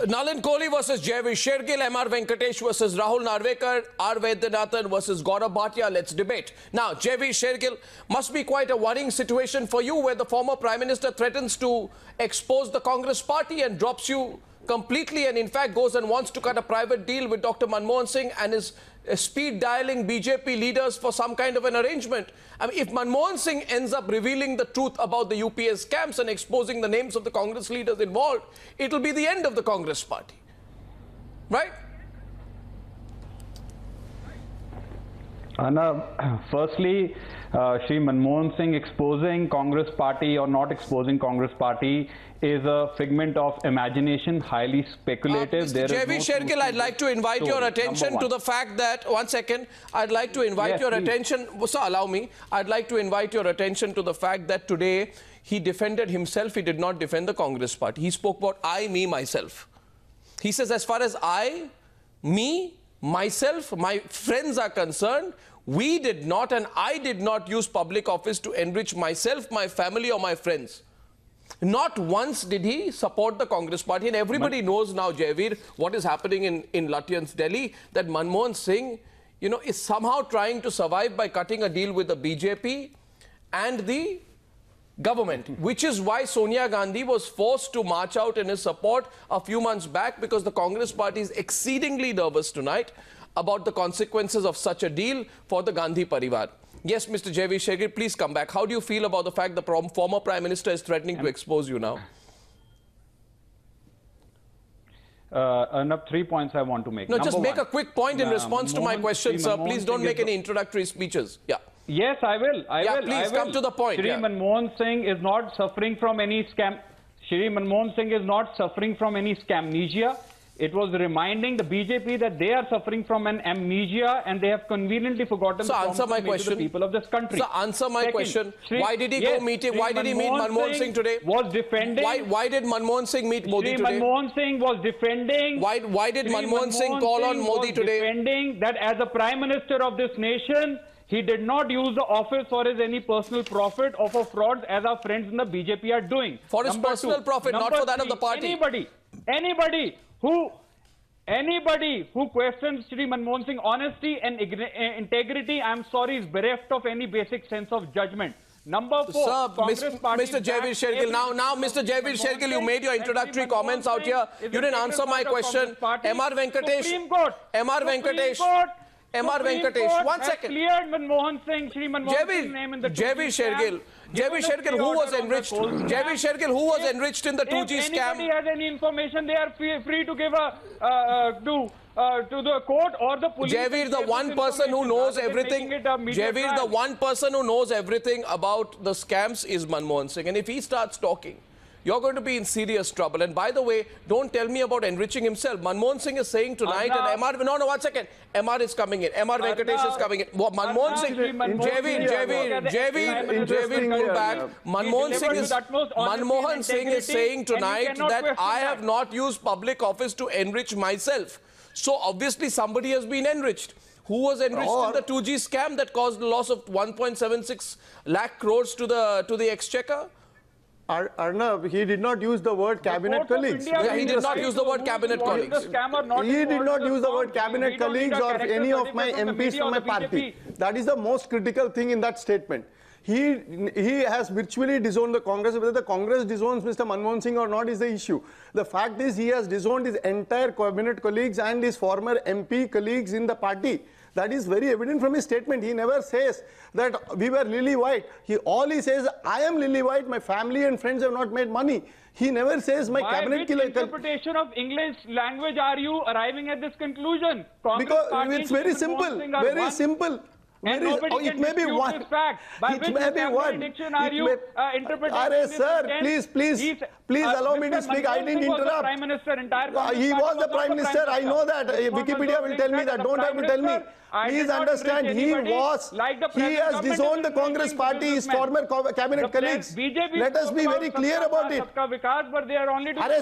Nalin Kohli versus Jaiveer Shergill, R Venkatesh versus Rahul Narvekar, R Vaidyanathan versus Gaurav Bhatia. Let's debate. Now, Jaiveer Shergill must be quite a worrying situation for you, where the former Prime Minister threatens to expose the Congress party and drops you completely, and in fact goes and wants to cut a private deal with Dr. Manmohan Singh and is speed dialing BJP leaders for some kind of an arrangement. I mean, if Manmohan Singh ends up revealing the truth about the UPA scams and exposing the names of the Congress leaders involved, it will be the end of the Congress party. Right? Arnab, firstly, Shri Manmohan Singh exposing Congress party or not exposing Congress party is a figment of imagination, highly speculative. Mr. Jaiveer Shergill, I'd like to invite your attention to the fact that, one second, I'd like to invite your attention, so allow me, I'd like to invite your attention to the fact that today he defended himself, he did not defend the Congress party. He spoke about I, me, myself. He says, as far as I, me, myself, my friends are concerned, we did not and I did not use public office to enrich myself, my family or my friends. Not once did he support the Congress party, and everybody knows now, Jaiveer, what is happening in Lutyens, Delhi, that Manmohan Singh, you know, is somehow trying to survive by cutting a deal with the BJP and the government, which is why Sonia Gandhi was forced to march out in his support a few months back, because the Congress party is exceedingly nervous tonight about the consequences of such a deal for the Gandhi Parivar. Yes, Mr. Jaiveer Shergill, please come back. How do you feel about the fact the former Prime Minister is threatening to expose you now? Arnab, 3 points I want to make. No, just make a quick point in response to my question, sir. Please don't make any introductory speeches. Yeah. Yes, I will. I will. Please come to the point. Shri Manmohan Singh is not suffering from any scam. Shri Manmohan Singh is not suffering from any scamnesia. It was reminding the BJP that they are suffering from an amnesia and they have conveniently forgotten the answer my question. To the people of this country. So answer my question. Why did he go meeting? Why did he meet Manmohan Singh today? Was defending. Why did Manmohan Singh meet Modi today? Manmohan Singh was defending. Why did Manmohan Singh call on Modi today? Defending that as a Prime Minister of this nation, he did not use the office for his any personal profit or for frauds as our friends in the BJP are doing. For his personal profit, not for that of the party. Anybody who questions Shri Manmohan Singh's honesty and integrity, I'm sorry, is bereft of any basic sense of judgment. Number 4, sir, Mr. Jaiveer Shergill, now Mr. Jaiveer Shergill, you made your introductory comments out here. You didn't answer my question. M.R. Venkatesh, one second. Cleared Manmohan Singh, Shri Manmohan Singh's name in the Jaiveer Shergill, who was enriched? Jaiveer Shergill, who was enriched in the 2G scam? If anybody has any information, they are free to give to the court or the police. Jaiveer, the one person who knows everything. Jaiveer, the one person who knows everything about the scams is Manmohan Singh, and if he starts talking, you're going to be in serious trouble. And by the way, don't tell me about enriching himself. Manmohan Singh is saying tonight, and MR, no, one second. MR is coming in. MR Venkatesh is coming in. Manmohan Singh, Jaiveer, pull back. Manmohan Singh is saying tonight that I have not used public office to enrich myself. So obviously somebody has been enriched. Who was enriched in the 2G scam that caused the loss of 1.76 lakh crores to the exchequer? Arnab, he did not use the word cabinet colleagues. Yeah, he did not use the word cabinet colleagues. He did not use the word cabinet colleagues or any of my MPs from my party. That is the most critical thing in that statement. He has virtually disowned the Congress. Whether the Congress disowns Mr. Manmohan Singh or not is the issue. The fact is he has disowned his entire cabinet colleagues and his former MP colleagues in the party. That is very evident from his statement. He never says that we were lily white. All he says, I am lily white, my family and friends have not made money. He never says my cabinet... By which interpretation of English language are you arriving at this conclusion? Because it's very simple, very simple. And nobody can dispute this fact. By which prediction are you interpreting? Sir, please allow me to speak. I didn't interrupt. He was the Prime Minister. I know that. Wikipedia will tell me that. Don't have to tell me. Please understand, he has disowned the Congress party, his former cabinet colleagues. Let us be very clear about it.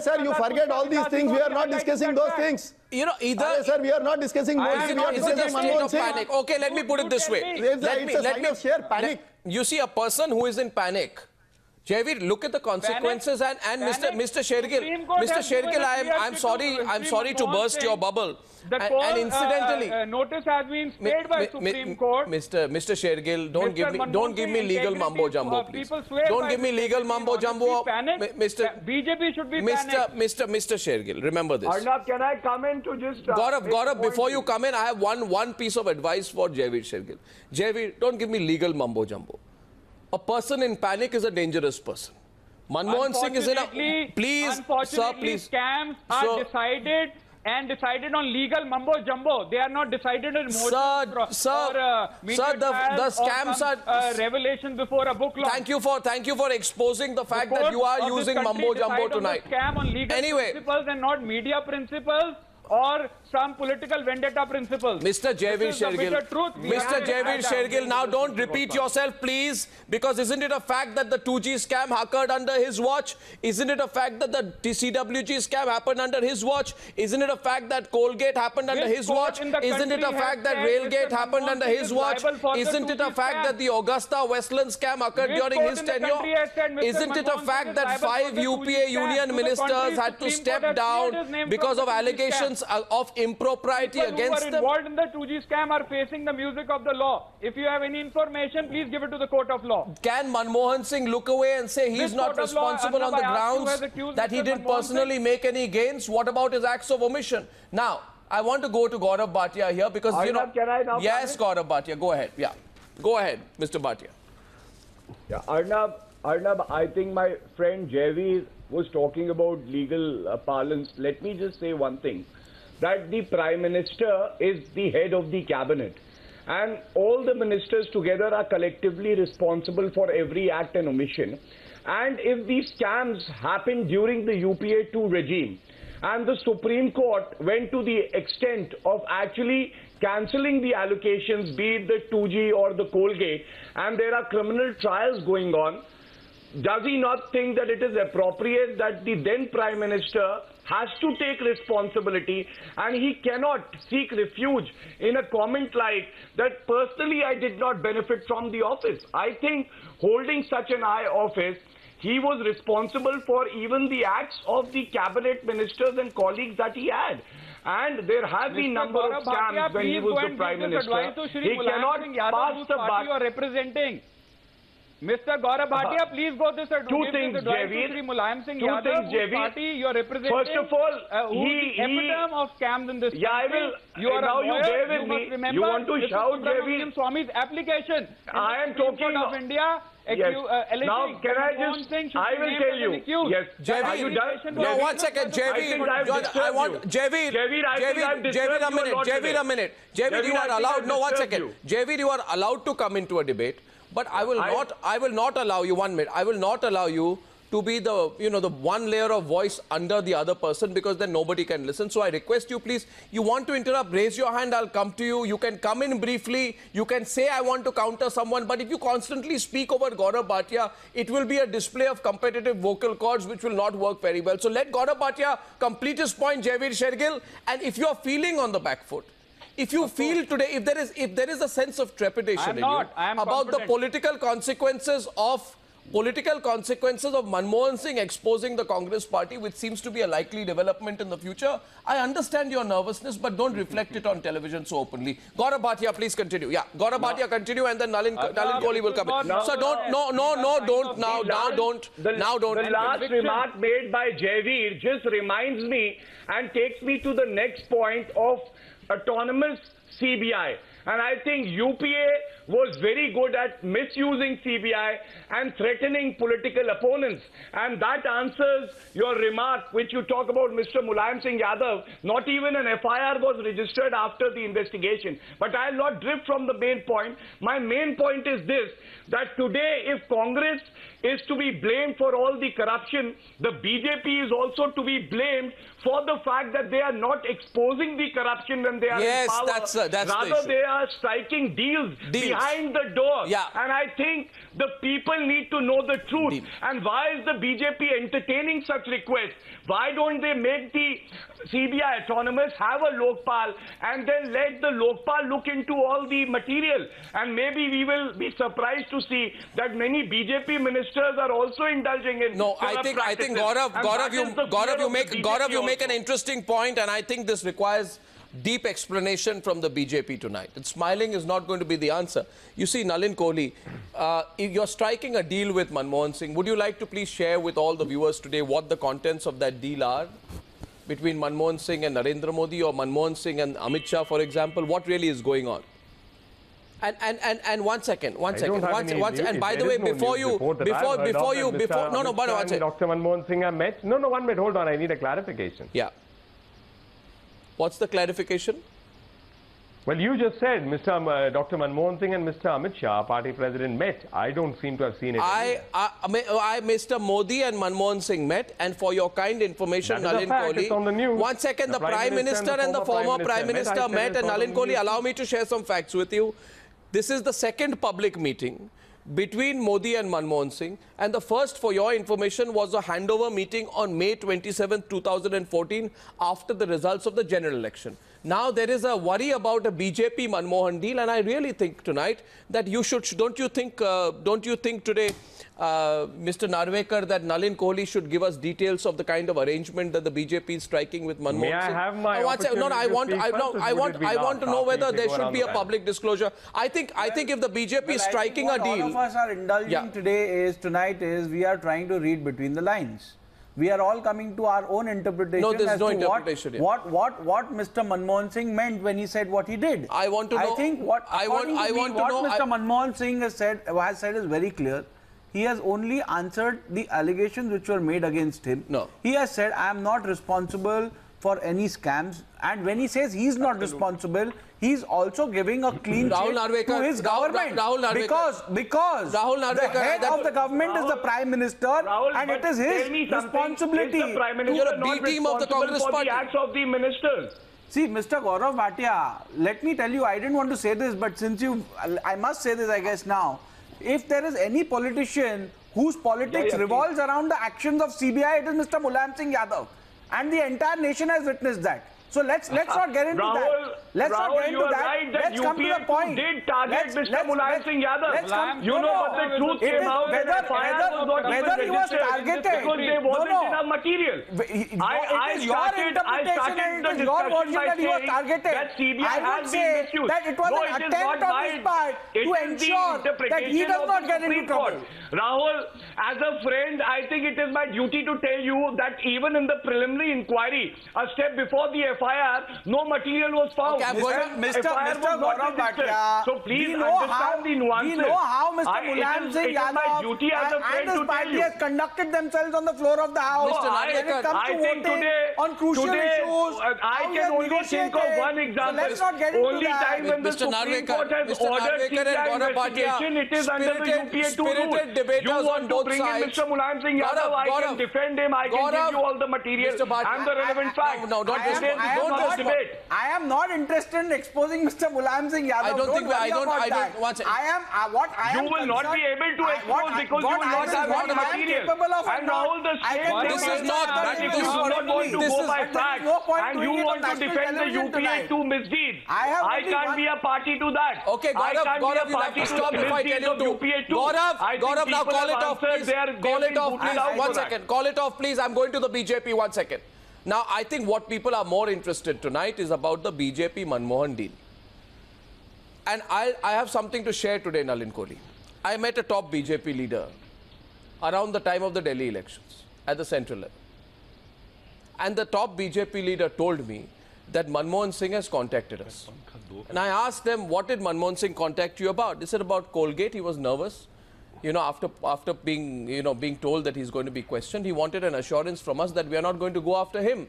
Sir, you forget all these things. We are not discussing those things. You know, either... sir, we are not discussing those things. We are discussing Manmohan Singh. Panic. Okay, let me put it this way. It's a sign of sheer panic. You see, a person who is in panic Jaiveer, look at the consequences and Mr. Shergill, I'm sorry to burst your bubble. And incidentally, notice has been stayed by Supreme Court. Mr. Shergill, don't give me legal mumbo jumbo, please. Don't give me legal mumbo jumbo. BJP should be panicked. Mr. Shergill, remember this. Arnab, can I come in to just... Gaurav, before you come in, I have one piece of advice for Jaiveer Shergill. Jaiveer, don't give me legal mumbo jumbo. A person in panic is a dangerous person. Manmohan Singh is in a... Please, sir, please. Scams are decided on legal mumbo jumbo. They are not decided in motion the scams are revelation before a book launch. Thank you for exposing the fact that you are using mumbo jumbo tonight. Scam on legal principles and not media principles or some political vendetta principles. Mr. Jaiveer Shergill, now don't repeat yourself, please, because isn't it a fact that the 2G scam occurred under his watch? Isn't it a fact that the CWG scam happened under his watch? Isn't it a fact that Colgate happened under his watch? Isn't it a fact that Railgate happened under his watch? Isn't it a fact that the Augusta Westland scam occurred during his tenure? Isn't it a fact that 5 UPA union ministers had to step down because of allegations of impropriety against them? People who are involved in the 2G scam are facing the music of the law. If you have any information, please give it to the court of law. Can Manmohan Singh look away and say he's not responsible on the grounds that he didn't personally make any gains? What about his acts of omission? Now, I want to go to Gaurav Bhatia here because, Arnab, you know... Can I now yes, Gaurav Bhatia, go ahead. Yeah, go ahead, Mr. Bhatia. Yeah, Arnab, I think my friend Jaiveer was talking about legal parlance. Let me just say one thing. That the Prime Minister is the head of the cabinet and all the ministers together are collectively responsible for every act and omission. And if these scams happened during the UPA 2 regime and the Supreme Court went to the extent of actually cancelling the allocations, be it the 2G or the Colgate, and there are criminal trials going on, does he not think that it is appropriate that the then Prime Minister has to take responsibility and he cannot seek refuge in a comment like that, personally I did not benefit from the office? I think holding such an high office, he was responsible for even the acts of the cabinet ministers and colleagues that he had. And there have been number of scams when he was the Prime Minister. He cannot pass the buck. You are representing. Mr. Gaurav Bhatia, please go this advice. Two things, Jaiveer. Party you are representing. First of all, he epitome of scams in this country. I will. You are now you bear with me. You want to shout, Jaiveer? Swami's application. I am talking of India. Yes. Now, can I just... I will tell you. Yes. Jaiveer, are you done? No, 1 second. Jaiveer, I want... Jaiveer, a minute. Jaiveer, you are allowed... No, 1 second. Jaiveer, you are allowed to come into a debate. But I will not allow you, 1 minute, I will not allow you to be the, the one layer of voice under the other person, because then nobody can listen. So I request you, please, you want to interrupt, raise your hand, I'll come to you. You can come in briefly, you can say I want to counter someone, but if you constantly speak over Gaurav Bhatia, it will be a display of competitive vocal cords which will not work very well. So let Gaurav Bhatia complete his point, Jaiveer Shergill, and if you are feeling on the back foot, if you feel today, if there is a sense of trepidation in you about the political consequences of Manmohan Singh exposing the Congress party, which seems to be a likely development in the future, I understand your nervousness, but don't reflect it on television so openly. Gaurav Bhatia, please continue. Yeah, Gaurav Bhatia, continue, and then Nalin Kohli will come in. So don't, don't. The last remark made by Jaiveer just reminds me and takes me to the next point of autonomous CBI. And I think UPA was very good at misusing CBI and threatening political opponents. And that answers your remark, which you talk about Mr. Mulayam Singh Yadav. Not even an FIR was registered after the investigation. But I'll not drift from the main point. My main point is this, that today if Congress is to be blamed for all the corruption, the BJP is also to be blamed for the fact that they are not exposing the corruption when they are in power. That's Rather, they are striking deals behind behind the door. Yeah. And I think the people need to know the truth. Deep. And why is the BJP entertaining such requests? Why don't they make the CBI autonomous, have a Lokpal, and then let the Lokpal look into all the material? And maybe we will be surprised to see that many BJP ministers are also indulging in. No, I think Gaurav, you make an interesting point, and I think this requires deep explanation from the BJP tonight. And smiling is not going to be the answer. You see, Nalin Kohli, you're striking a deal with Manmohan Singh. Would you like to please share with all the viewers today what the contents of that deal are between Manmohan Singh and Narendra Modi, or Manmohan Singh and Amit Shah, for example? What really is going on? And one second. And by the way, before you, Dr. Manmohan Singh I met. No, 1 minute, hold on. I need a clarification. Yeah. What's the clarification? Well, you just said Dr. Manmohan Singh and Mr. Amit Shah, party president, met. I don't seem to have seen it. Mr. Modi and Manmohan Singh met, and for your kind information, Nalin Kohli. It's on the news. 1 second, the Prime Minister and the former Prime Minister met, and Nalin Kohli, allow me to share some facts with you. This is the second public meeting between Modi and Manmohan Singh, and the first, for your information, was a handover meeting on May 27, 2014, after the results of the general election. Now there is a worry about a BJP Manmohan deal, and I really think tonight that you should, don't you think today, Mr. Narvekar, that Nalin Kohli should give us details of the kind of arrangement that the BJP is striking with Manmohan Singh? May I have my opportunity I want to know whether there should be a public disclosure. I think if the BJP is striking a deal, all of us are indulging tonight is we are trying to read between the lines. We are all coming to our own interpretation. No, there's as no to interpretation. What Mr. Manmohan Singh meant when he said what he did. I want to know. I think what Mr. Manmohan Singh has said is very clear. He has only answered the allegations which were made against him. No. He has said, I am not responsible for any scams. And when he says he's not responsible, he's also giving a clean sheet to his government. Because the head of the government is the Prime Minister, and it is his responsibility. You're a B team of the Congress party. The acts of the ministers. See, Mr. Gaurav Bhatia, let me tell you, I didn't want to say this, but since I must say this, I guess now. If there is any politician whose politics revolves around the actions of CBI, it is Mr. Mulayam Singh Yadav. And the entire nation has witnessed that. So let's not get into that. Let's not get into that. Right, let's come to the point. Did target Mr. Mulayam Singh Yadav. But the truth came out whether he was targeted. Because there wasn't enough material. I started the discussion by saying that CBI has been misused. That it was an attempt on his part to ensure that he does not get into trouble. Rahul, as a friend, I think it is my duty to tell you that even in the preliminary inquiry, a step before the FIR, no material was found. Okay, Mr. Gaurav Bhatia, so please understand the nuances. We know how Mr. Mulayam Singh Yadav and his party has conducted themselves on the floor of the House. When it comes to voting on crucial issues, I can only think of one example. So let's not get into only that. time when the Supreme Court has ordered CBI investigation, it is under the UPA 2 rule. You want to bring in Mr. Mulayam Singh Yadav, I can defend him, I can give you all the material and the relevant facts. I am not interested in exposing Mr. Mulayam Singh Yadav. You will not be able to expose because you will not have all the material. And Rahul, the same that if you do not want to go by facts and you want to defend the UPA 2 misdeeds, I can't be a party to that. Okay, Gaurav, you have to stop if I tell you to. Gaurav, now call it off, please. Call it off, please. 1 second. Call it off, please. I'm going to the BJP. 1 second. Now, I think what people are more interested tonight is about the BJP Manmohan deal. And I have something to share today, Nalin Kohli. I met a top BJP leader around the time of the Delhi elections at the central level. And the top BJP leader told me that Manmohan Singh has contacted us. And I asked them, what did Manmohan Singh contact you about? They said about Colgate. He was nervous. You know, after being told that he's going to be questioned, he wanted an assurance from us that we are not going to go after him.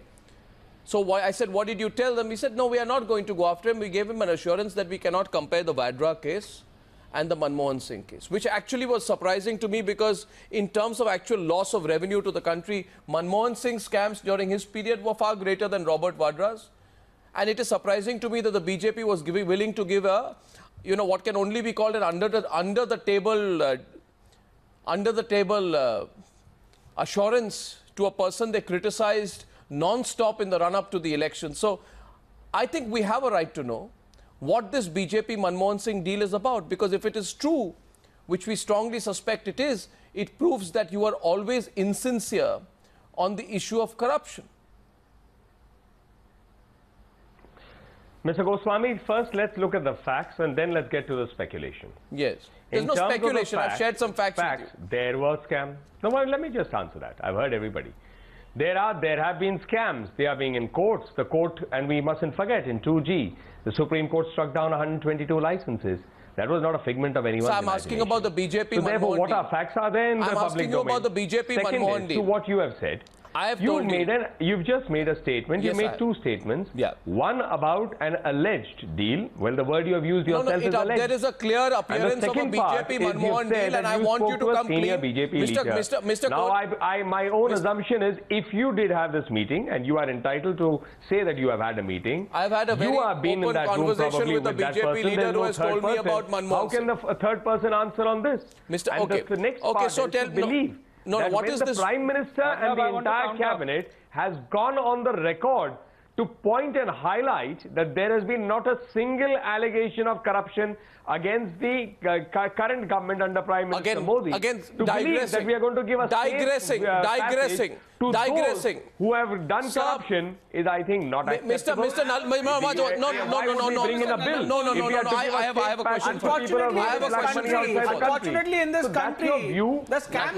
So I said, what did you tell them? He said, no, we are not going to go after him. We gave him an assurance that we cannot compare the Vadra case and the Manmohan Singh case, which actually was surprising to me because in terms of actual loss of revenue to the country, Manmohan Singh's scams during his period were far greater than Robert Vadra's. And it is surprising to me that the BJP was willing to give a you know, what can only be called an under the table assurance to a person they criticized non-stop in the run-up to the election. So I think we have a right to know what this BJP Manmohan Singh deal is about, because if it is true, which we strongly suspect it is, it proves that you are always insincere on the issue of corruption. Mr. Goswami, first let's look at the facts and then let's get to the speculation. Yes. There's no speculation. I've shared some facts with you. There were scams. No, well, let me just answer that. I've heard everybody. There have been scams. They are being in courts. The court, and we mustn't forget, in 2G, the Supreme Court struck down 122 licenses. That was not a figment of anyone's imagination. So I'm asking about the BJP Manmohan deal. Therefore, what are facts are there in the public domain? I'm asking you about the BJP Manmohan deal. To what you have said. You've just made a statement. Yes, you made two statements. Yeah. One about an alleged deal. Well, the word you have used yourself is alleged. There is a clear appearance of a BJP Manmohan deal, and I want you to come clean. Mr. Now, my own assumption is, if you did have this meeting, and you are entitled to say that you have had a meeting, I've had a very open conversation with the BJP leader who has told me about Manmohan Singh. How can the third person answer on this? The next part is to believe. What is this? The Prime Minister and the entire cabinet has gone on the record to point and highlight that there has been not a single allegation of corruption against the current government under Prime Minister Modi. Again, to believe that we are going to give a digressing to those who have done corruption is, I think, not acceptable. Mr. I have a question. Unfortunately, in this country, the scams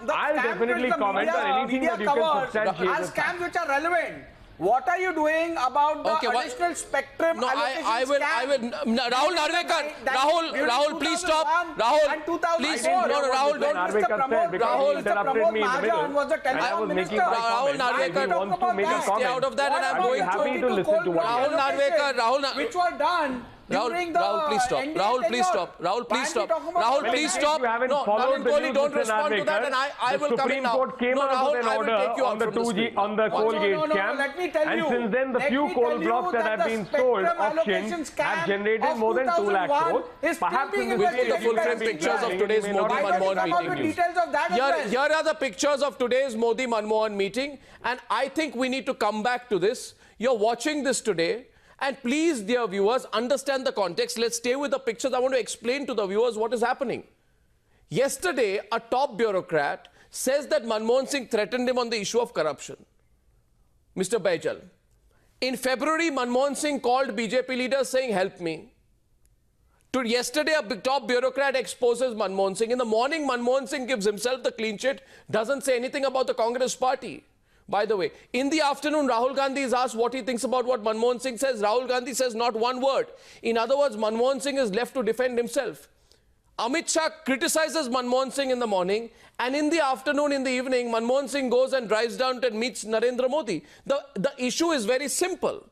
I'll definitely comment on anything that you can substantiate. Are scams which are relevant. What are you doing about the additional spectrum allocation scam? Rahul Narvekar, Rahul, please stop. Rahul, please. Rahul, don't. Rahul interrupted me in the middle. Was the telecom minister. Rahul Narvekar, stay out of that, and I'm going to listen to what Rahul Narvekar, which were done. Rahul, please stop. Rahul, please stop. Rahul, please stop. Rahul, please stop. No, Nalin Kohli, don't respond to that, and I will come in now. The Supreme Court came out with an order on the 2G, on the Colgate scam, and since then the few coal blocks that have been sold, auctioned, have generated more than 2 lakh crores. Perhaps in we need the full-frame pictures of today's Modi Manmohan meeting. Here are the pictures of today's Modi Manmohan meeting, and I think we need to come back to this. You're watching this today. And please, dear viewers, understand the context. Let's stay with the pictures. I want to explain to the viewers what is happening. Yesterday, a top bureaucrat says that Manmohan Singh threatened him on the issue of corruption. Mr. Baijal. In February, Manmohan Singh called BJP leaders saying, help me. Yesterday, a top bureaucrat exposes Manmohan Singh. In the morning, Manmohan Singh gives himself the clean sheet, doesn't say anything about the Congress party. By the way, in the afternoon, Rahul Gandhi is asked what he thinks about what Manmohan Singh says. Rahul Gandhi says not one word. In other words, Manmohan Singh is left to defend himself. Amit Shah criticizes Manmohan Singh in the morning, and in the afternoon, in the evening, Manmohan Singh goes and drives down and meets Narendra Modi. The issue is very simple.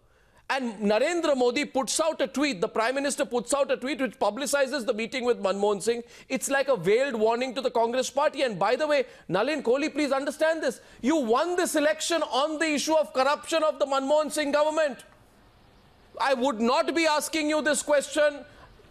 And Narendra Modi puts out a tweet, the Prime Minister puts out a tweet which publicizes the meeting with Manmohan Singh. It's like a veiled warning to the Congress party. And by the way, Nalin Kohli, please understand this. You won this election on the issue of corruption of the Manmohan Singh government. I would not be asking you this question.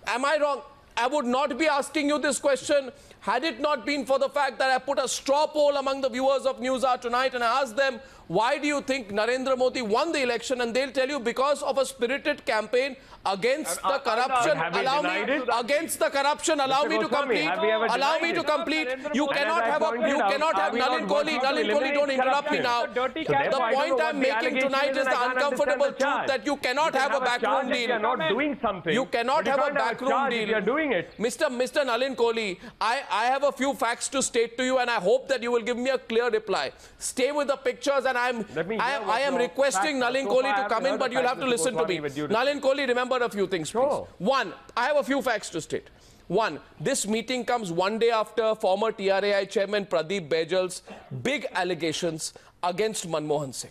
Am I wrong? I would not be asking you this question had it not been for the fact that I put a straw poll among the viewers of Newshour tonight and I asked them, why do you think Narendra Modi won the election? And they'll tell you because of a spirited campaign against the corruption. Allow me to complete. Allow me to complete. You cannot have Nalin Kohli. Nalin Kohli, don't interrupt me now. The point I'm making tonight is the uncomfortable truth that you cannot have a backroom deal. You're not doing something. You cannot have a backroom deal. You're doing it. Mr. Nalin Kohli, I have a few facts to state to you, and I hope that you will give me a clear reply. Stay with the pictures, and I am requesting Nalin Kohli to come in, but you'll have to listen to me. Nalin Kohli, remember a few things, please. One, I have a few facts to state. One, this meeting comes one day after former TRAI chairman Pradeep Baijal's big allegations against Manmohan Singh,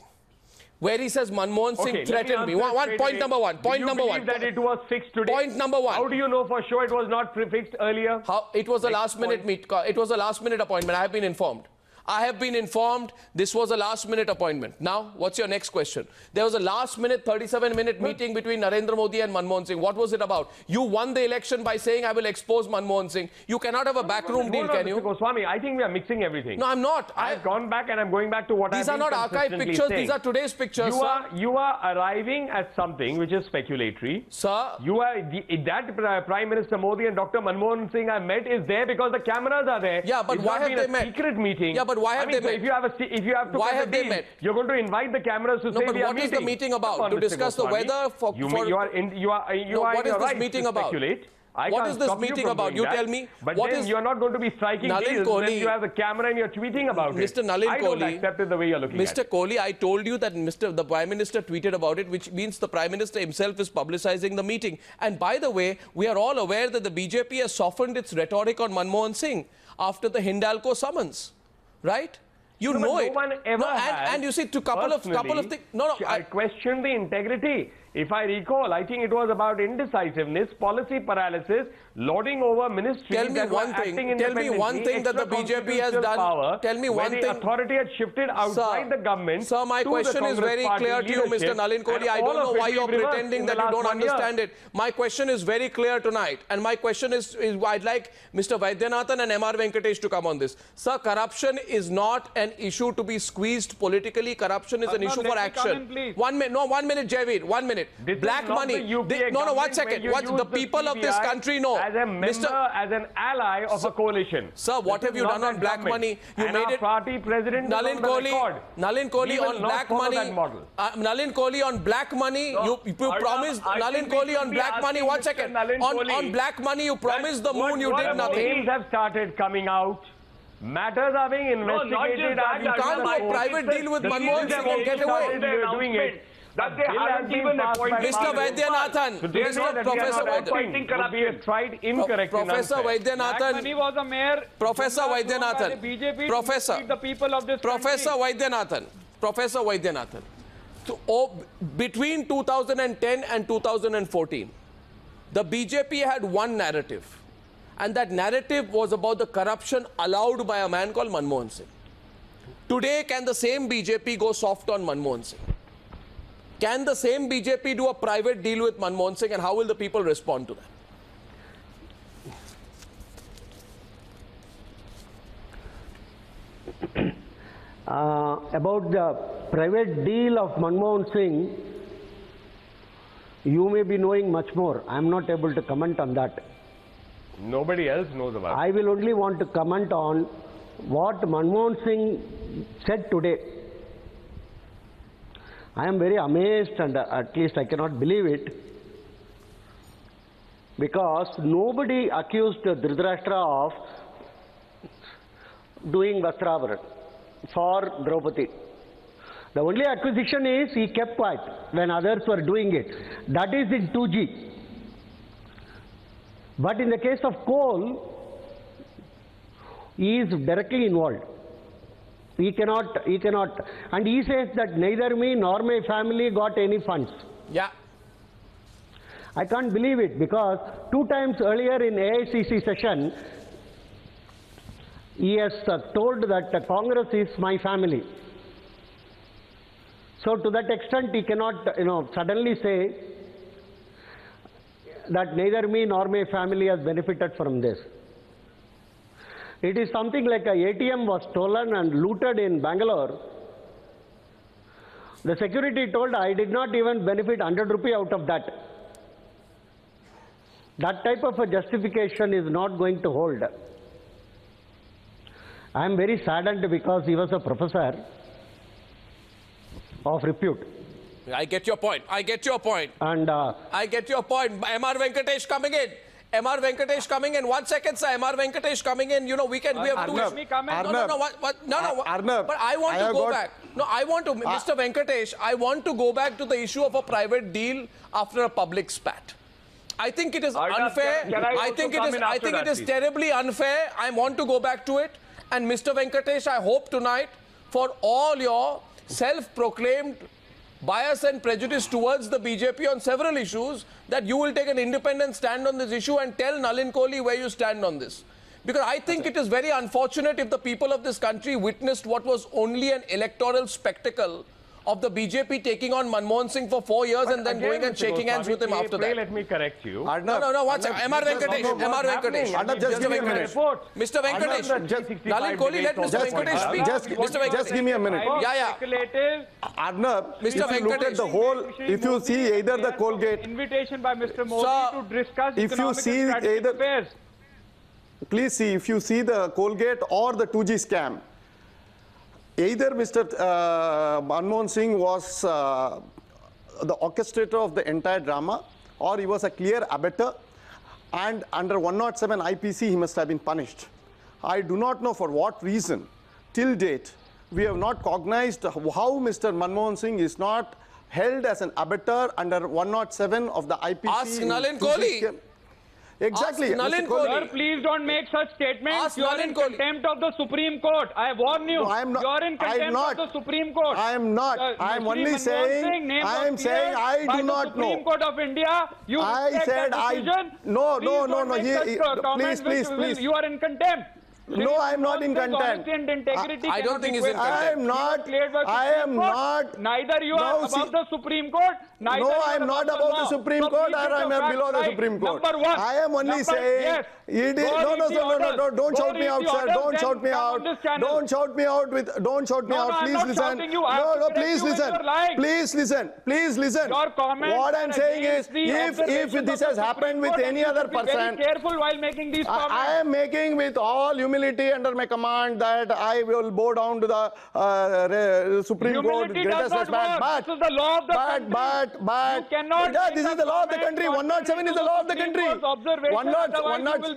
where he says Manmohan Singh threatened me. Point number one. Point number one. That it was fixed today? Point number one. How do you know for sure it was not fixed earlier? It was a last minute appointment. I have been informed. I have been informed this was a last-minute appointment. Now, what's your next question? There was a last-minute, 37-minute meeting between Narendra Modi and Manmohan Singh. What was it about? You won the election by saying, I will expose Manmohan Singh. You cannot have a backroom deal, can you? Goswami, I think we are mixing everything. No, I'm not. I've gone back and I'm going back to what I've been consistently saying. These are not archived pictures. These are today's pictures, You are arriving at something which is speculatory. Sir. That Prime Minister Modi and Dr. Manmohan Singh I met is there because the cameras are there. Yeah, but why have they met? Secret meeting. Yeah, but why have they met? If you have to why have they met? You're going to invite the cameras to say but what is the meeting about? To discuss the weather what is this meeting about? What is this meeting about? You tell me. But then you're not going to be striking deals when you have the camera and you're tweeting about it. Mr. Nalin Kohli, I don't accept it the way you're looking at it. Mr. Kohli, I told you that the Prime Minister tweeted about it, which means the Prime Minister himself is publicizing the meeting. And by the way, we are all aware that the BJP has softened its rhetoric on Manmohan Singh after the Hindalco summons, right? You know it. No one ever has. And you see, couple of things. I question the integrity. If I recall, I think it was about indecisiveness, policy paralysis, lording over ministries. Tell me one thing that the BJP has done. Tell me one thing. The authority had shifted outside the government. Sir, my question is very clear to you, Mr. Nalin Kohli. I don't know why you're pretending that you don't understand it. My question is very clear tonight. And my question is I'd like Mr. Vaidyanathan and R Venkatesh to come on this. Sir, corruption is not an issue to be squeezed politically. Corruption is an issue for action. 1 minute. No, 1 minute, Jaiveer. 1 minute. Black money. No, 1 second. What the people of this country know. As a member, as an ally of a coalition. Sir, what have you done on black money? You made it. Party president Nalin Kohli on black money. Nalin Kohli on black money. You promised Nalin Kohli on black money. 1 second. On black money, you promised the moon. You did nothing. Names have started coming out. Matters are being investigated. You can't do a private deal with Manmohan Singh and get away. Doing it. That they haven't even appointed. Mr. Vaidyanathan, Professor Vaidyanathan, was a mayor. Professor Vaidyanathan, Professor Vaidyanathan. So, between 2010 and 2014, the BJP had one narrative, and that narrative was about the corruption allowed by a man called Manmohan Singh. Today, can the same BJP go soft on Manmohan Singh? Can the same BJP do a private deal with Manmohan Singh, and how will the people respond to that? About the private deal of Manmohan Singh, you may be knowing much more. I am not able to comment on that. Nobody else knows about it. I will only want to comment on what Manmohan Singh said today. I am very amazed, and at least I cannot believe it, because nobody accused Dhritarashtra of doing Vastravaran for Draupadi. The only accusation is he kept quiet when others were doing it. That is in 2G. But in the case of coal, he is directly involved. He cannot, and he says that neither me nor my family got any funds. Yeah. I can't believe it, because 2 times earlier in AICC session, he has told that Congress is my family. So to that extent, he cannot, suddenly say that neither me nor my family has benefited from this. It is something like an ATM was stolen and looted in Bangalore. The security told, I did not even benefit 100 rupee out of that. That type of a justification is not going to hold. I am very saddened because he was a professor of repute. I get your point. I get your point. And I get your point. R Venkatesh coming in. R Venkatesh coming in. 1 second, sir. R Venkatesh coming in. You know, we have two. Arnab, but I want to go back. No, I want to, Mr. Venkatesh, I want to go back to the issue of a private deal after a public spat. I think it is unfair. I think it is terribly unfair. I want to go back to it. And Mr. Venkatesh, I hope tonight, for all your self-proclaimed bias and prejudice towards the BJP on several issues, that you will take an independent stand on this issue and tell Nalin Kohli where you stand on this. Because I think it is very unfortunate if the people of this country witnessed what was only an electoral spectacle of the BJP taking on Manmohan Singh for 4 years and then going and shaking hands with him after that. Let me correct you. No, one second. R Venkatesh. Just give me a minute. Mr. Venkatesh. Nalin Kohli, let Mr. Venkatesh speak. Just give me a minute. Yeah. Arnab, Mr. if you look at the whole, if you see either the Colgate... Invitation by Mr. Modi to discuss economic and strategic affairs. Please see, if you see the Colgate or the 2G scam, either Mr. Manmohan Singh was the orchestrator of the entire drama, or he was a clear abettor, and under 107 IPC he must have been punished. I do not know for what reason, till date, we have not cognized how Mr. Manmohan Singh is not held as an abettor under 107 of the IPC. Ask Nalin Kohli. Exactly. Nalin Kohli. Sir, please don't make such statements. You are in contempt of the Supreme Court. I warn you. No, I am not. You are in contempt of the Supreme Court. I am not. I am only saying. I am saying I do not know. Supreme Court of India. You I said I. No. Please. You are in contempt. No, I am not in contempt. I don't think he's in contempt. I am not. I am not. Neither you are above the Supreme Court. No, I am not above the Supreme Court, or I am below the Supreme Court. I am only saying. No. Don't shout me out, sir. Don't shout me out. Don't shout me out with. Don't shout me out. Please listen. No. Please listen. Please listen. Please listen. What I am saying is, if this has happened with any other person, be careful while making these comments. I am making with all humility under my command that I will bow down to the Supreme Court with greatest respect. But this is the law of the country. But this is the law of the country. 107 is the law of the country. 107,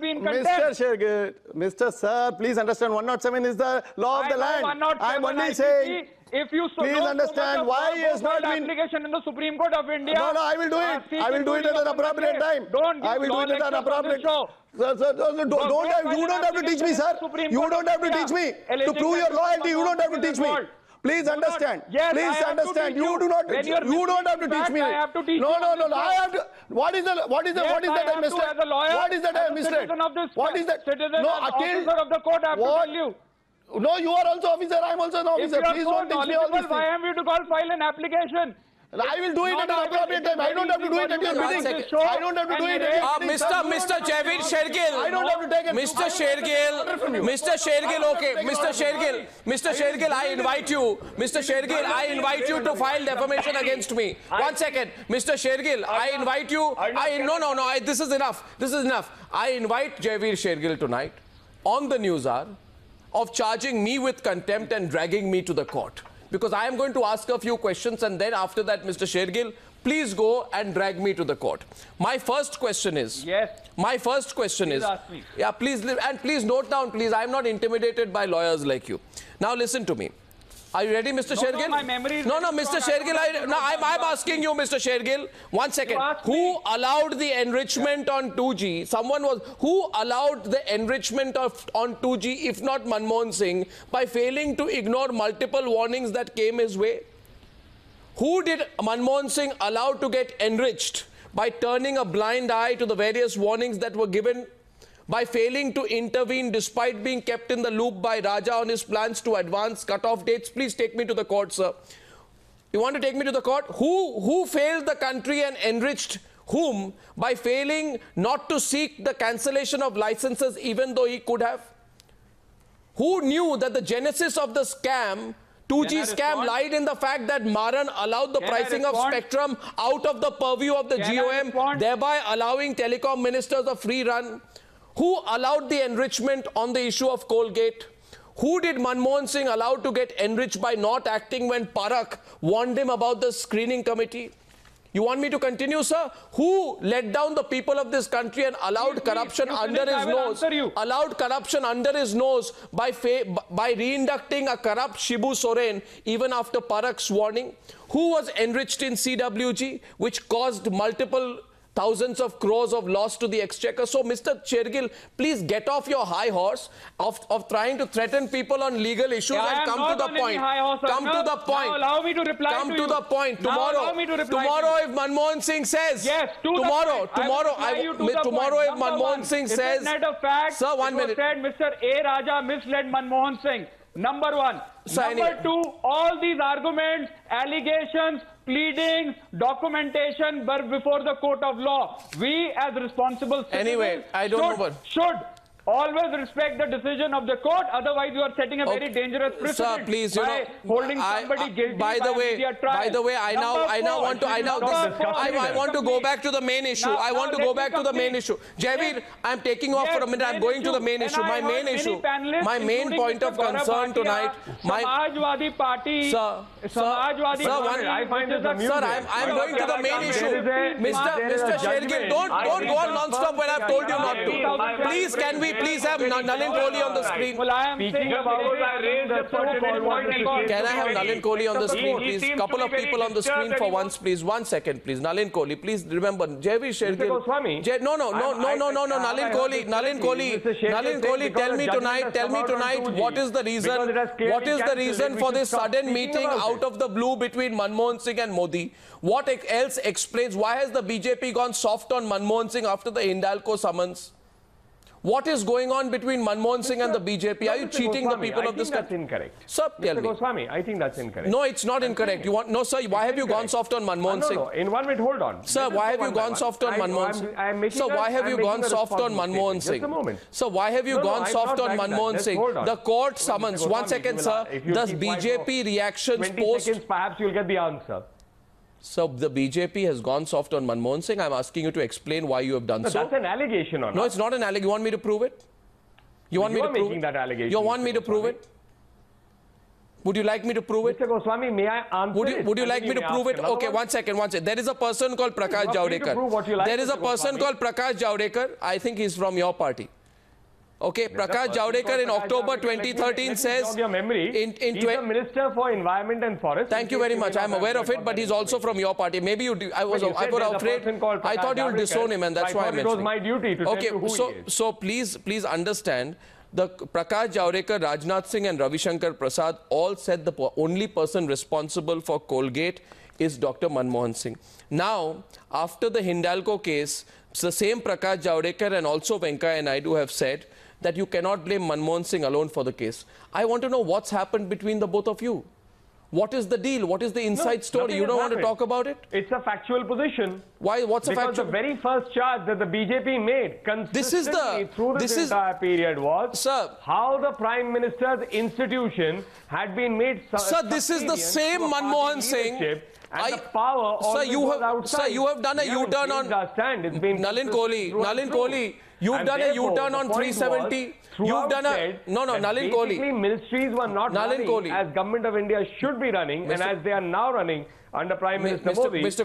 Mr. Sir, please understand. 107 is the law of the land. I am only saying. If you please understand why he has not been application in the Supreme Court of India. No, I will do it. I will do it at an appropriate time. I will do it at an appropriate time. You don't have to teach me, sir. You don't have to teach me. To prove your loyalty, you don't have to teach me. Please understand. Please understand. You do not. You don't have to teach me. I have to teach no. I have to. What is that I missed? What is that I missed? What is that? No, officer of the court, I have to tell you. No, you are also officer. I am also an officer. Please don't teach me all this. Why am you to file an application? I will do it at an appropriate time. I don't have to do it at your bidding. I don't have to do it at your bidding. Mr. Jaiveer Shergill. I don't have to take it. Mr. Shergill, okay. Mr. Shergill, I invite you. Mr. Shergill, I invite you to file defamation against me. 1 second. Mr. Shergill, I invite you. No. This is enough. I invite Jaiveer Shergill tonight on the Newshour of charging me with contempt and dragging me to the court. Because I am going to ask a few questions, and then after that, Mr. Shergill, please go and drag me to the court. My first question is... Yes. My first question is... Ask me. Yeah, please, and please note down, please. I am not intimidated by lawyers like you. Now listen to me. Are you ready, Mr. Shergill? No, my memory is Mr. Shergill, I'm asking you, Mr. Shergill. 1 second. Who allowed the enrichment on 2G? Who allowed the enrichment on 2G, if not Manmohan Singh, by failing to ignore multiple warnings that came his way? Who did Manmohan Singh allow to get enriched by turning a blind eye to the various warnings that were given, by failing to intervene despite being kept in the loop by Raja on his plans to advance cut-off dates? Please take me to the court, sir. You want to take me to the court? Who failed the country and enriched whom by failing not to seek the cancellation of licenses even though he could have? Who knew that the genesis of the scam, 2G scam, lied in the fact that Maran allowed the pricing of spectrum out of the purview of the GOM, thereby allowing telecom ministers a free run? Who allowed the enrichment on the issue of Colgate? Who did Manmohan Singh allow to get enriched by not acting when Parak warned him about the screening committee? You want me to continue, sir? Who let down the people of this country and allowed corruption under his nose? Allowed corruption under his nose by reinducting a corrupt Shibu Soren even after Parak's warning? Who was enriched in CWG, which caused multiple thousands of crores of loss to the exchequer. So, Mr. Shergill, please get off your high horse of trying to threaten people on legal issues and come to the point. Come to the point. Now allow me to reply Come to to you. the point. Tomorrow, if Manmohan Singh says, yes, tomorrow, if Manmohan Singh says, sir, 1 minute. Said Mr. A. Raja misled Manmohan Singh. Number one. Number two, all these arguments, allegations, pleadings, documentation were before the court of law. We as responsible citizens should always respect the decision of the court. Otherwise, you are setting a very dangerous precedent. Sir, please, holding somebody guilty. By the way, I want to go back to the main issue. I want to go back to the main issue. Jaiveer, I'm taking off for a minute. I'm going to the main issue. My main point of concern tonight. Samajwadi Party. Sir, I find this amusing. Sir, I'm going to the main issue. Mr. Shergill, don't go on non-stop when I've told you not to. Please, can we please have Nalin Kohli on the screen? Well, I am saying I raised the point. Can I have Nalin Kohli on the screen, please? Couple of people on the screen for once, please. 1 second, please. Nalin Kohli, please remember. Jaiveer Shergill. Goswami. No. Nalin Kohli, tell me tonight what is the reason for this sudden meeting out of the blue between Manmohan Singh and Modi? What else explains why has the BJP gone soft on Manmohan Singh after the Hindalco summons? What is going on between Manmohan Singh and the BJP? Are you cheating the people of this country? That's incorrect. Sir, tell me. Goswami, I think that's incorrect. No, it's not incorrect. No, sir. Why have you gone soft on Manmohan Singh? No. In 1 minute, hold on. Sir, why have you gone soft on Manmohan Singh? Sir, why have you gone soft on Manmohan Singh? Just a moment. Sir, why have you gone soft on Manmohan Singh? The court summons. 1 second, sir. Does BJP reactions 20 seconds, perhaps you'll get the answer. So the BJP has gone soft on Manmohan Singh. I'm asking you to explain why you have done so. That's an allegation or not? No, it's not an allegation. You want me to prove it? You want me to prove it? That allegation. You want me to prove it? Would you like me to prove it? Mr. Goswami, may I answer Would you like me to prove it? Okay, 1 second. There is a person called Prakash Javadekar. There is a person called Prakash Javadekar. I think he's from your party. Okay, Prakash Javadekar in October 2013 says... Your memory. He's the Minister for Environment and Forest. Thank you very much. I'm aware of it, but he's also from your party. Maybe you do. I was afraid. I thought you would disown him, and that's why I mentioned it. It was my duty to tell you who he is. So please understand, the Prakash Javadekar, Rajnath Singh and Ravi Shankar Prasad all said the only person responsible for Colgate is Dr. Manmohan Singh. Now, after the Hindalco case, the same Prakash Javadekar and also Venkaiah Naidu have said that you cannot blame Manmohan Singh alone for the case. I want to know what's happened between the both of you. What is the deal? What is the inside story? You don't want to talk about it? It's a factual position. Why? What's a factual? Because the very first charge that the BJP made consistently through this entire period was how the Prime Minister's institution had been made. Sir, this is the same Manmohan Singh. And the power Sir, you have done a U-turn on Nalin Kohli. You've done a U-turn on 370. You've done a Nalin Kohli. Ministries were not running as Government of India should be running, and as they are now running under Prime Minister Modi as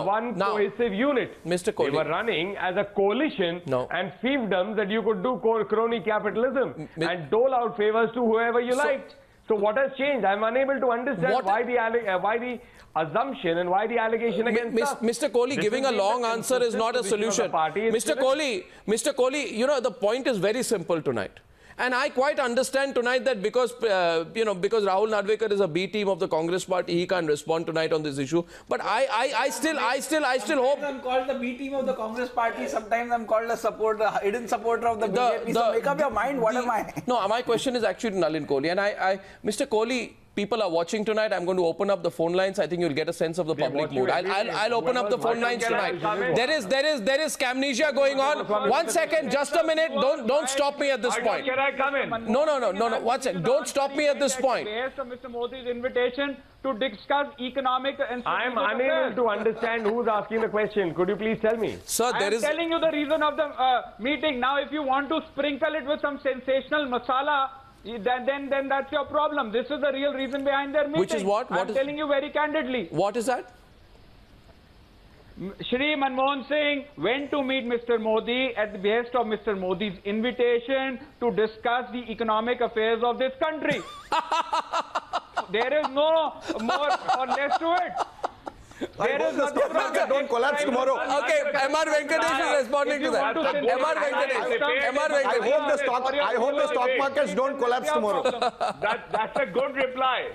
one cohesive unit. Mr. Kohli. They were running as a coalition and fiefdoms that you could do crony capitalism and dole out favors to whoever you liked. So what has changed? I'm unable to understand why the assumption and why the allegation against us. Mr. Kohli, giving a long answer is not a solution. Mr. Kohli, you know, the point is very simple tonight. And I quite understand tonight that because because Rahul Narvekar is a B team of the Congress party, he can't respond tonight on this issue. But I still hope. I'm called the B team of the Congress party. Sometimes I'm called a hidden supporter of the BJP. So make up your mind. What am I? No, my question is actually to Nalin Kohli, and Mr. Kohli. People are watching tonight. I'm going to open up the phone lines. I think you'll get a sense of the public mood. I'll open up the phone lines tonight. There is scamnesia going on. 1 second, just a minute. Don't stop me at this point. Can I come in? No. 1 second. Don't stop me at this point. Based on Mr. Modi's invitation to discuss economic and I'm unable to understand who's asking the question. Could you please tell me? Sir, I'm telling you the reason of the meeting. Now, if you want to sprinkle it with some sensational masala, then that's your problem. This is the real reason behind their meeting. Which is what? I'm telling you very candidly. What is that? Shri Manmohan Singh went to meet Mr. Modi at the behest of Mr. Modi's invitation to discuss the economic affairs of this country. There is no more or less to it. I hope the stock market don't collapse tomorrow. Okay, MR Venkatesh is responding to that. MR Venkatesh. I hope the stock markets don't collapse tomorrow. That's a good reply.